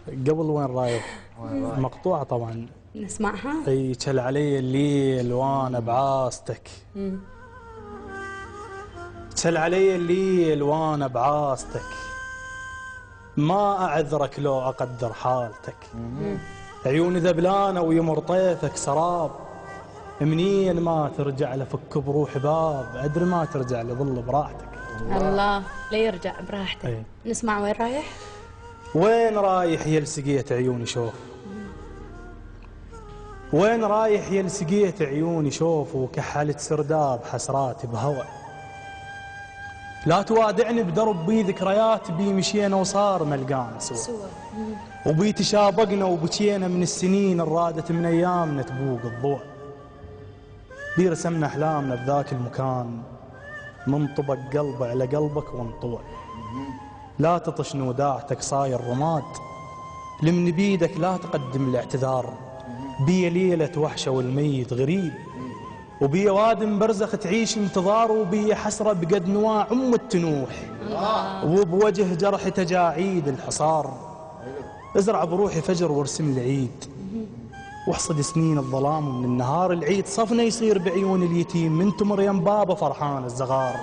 قبل وين رايح؟ مقطوعة طبعا. نسمعها؟ اي شل علي الليل وانا بعاستك. شل علي الليل وانا بعاستك، ما اعذرك لو اقدر حالتك. عيوني ذبلانه ويمر طيفك سراب، منين ما ترجع لفك بروح باب، ادري ما ترجع لظل براحتك. الله لا يرجع براحتك. أي. نسمع وين رايح؟ وين رايح يا لسقيت عيوني شوف، وين رايح يا لسقيت عيوني شوف، وكحلت سرداب حسراتي بهوى. لا توادعني بدرب بي ذكريات، بي مشينا وصار ملقانا سوا. وبي تشابقنا وبكينا من السنين الرادت من ايامنا تبوق الضوء. بي رسمنا احلامنا بذاك المكان، منطبق قلبي على قلبك وانطوع. لا تطش وداعتك صاير رماد، لمن بيدك لا تقدم الاعتذار. بي ليلة وحشة والميت غريب، وبي وادم برزخ تعيش انتظار، وبي حسرة بقد نواع التنوح، وبوجه جرح تجاعيد الحصار. ازرع بروحي فجر وارسم العيد، واحصد سنين الظلام من النهار. العيد صفنا يصير بعيون اليتيم، من تمر يم بابا فرحان الزغار.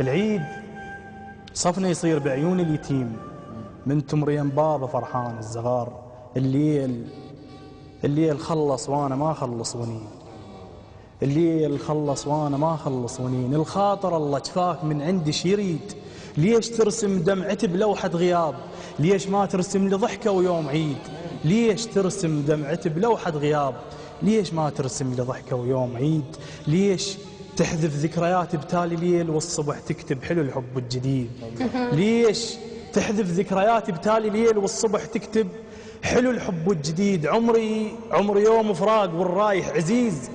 العيد صفنا يصير بعيون اليتيم، من تمر يم بابا فرحان الزغار. الليل خلص وانا ما خلص ونين، الليل خلص وانا ما خلص ونين. الخاطر الله جفاك من عندي يريد، ليش ترسم دمعتي بلوحة غياب؟ ليش ما ترسم لي ضحكة ويوم عيد؟ ليش ترسم دمعتي بلوحة غياب؟ ليش ما ترسم لي ضحكة ويوم عيد؟ ليش تحذف ذكرياتي بتالي ليل، والصبح تكتب حلو الحب الجديد؟ ليش تحذف ذكرياتي بتالي ليل، والصبح تكتب حلو الحب الجديد؟ عمري يوم فراق والرايح عزيز،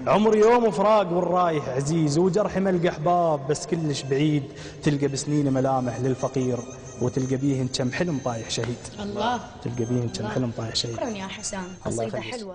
عمري يوم فراق والرايح عزيز. وجرحي ملقى احباب بس كلش بعيد، تلقى بسنين ملامح للفقير، وتلقى بيهن كم حلم طايح شهيد. الله، تلقى بيهن كم حلم طايح شهيد. شكرا يا حسام، قصيدة حلوة.